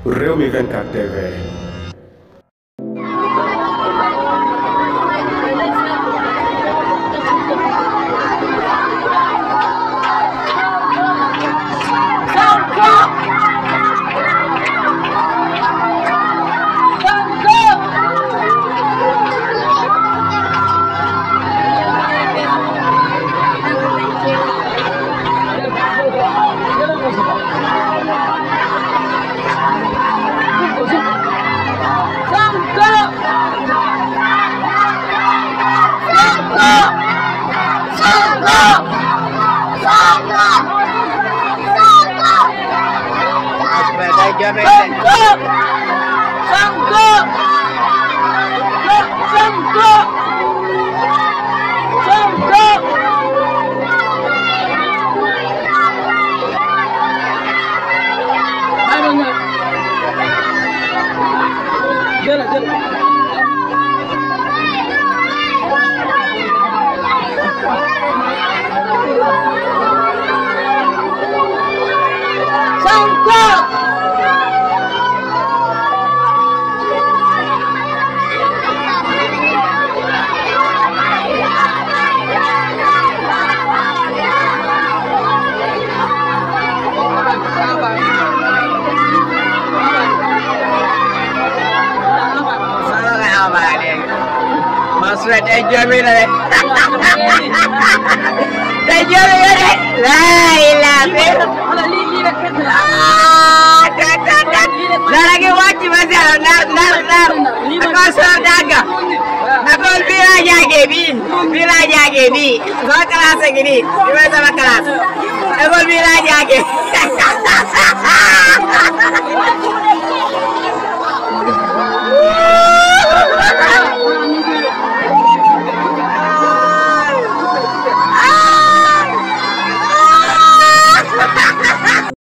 Rewmi 24 TV. Mansour day joomi la rek day joomi la rek laa ilaaha dara gi wàcc ba zero nar ako soo dagga ako bii laa jaagee bii sama classe gi nii bi may sama classe ako bii laa jaagee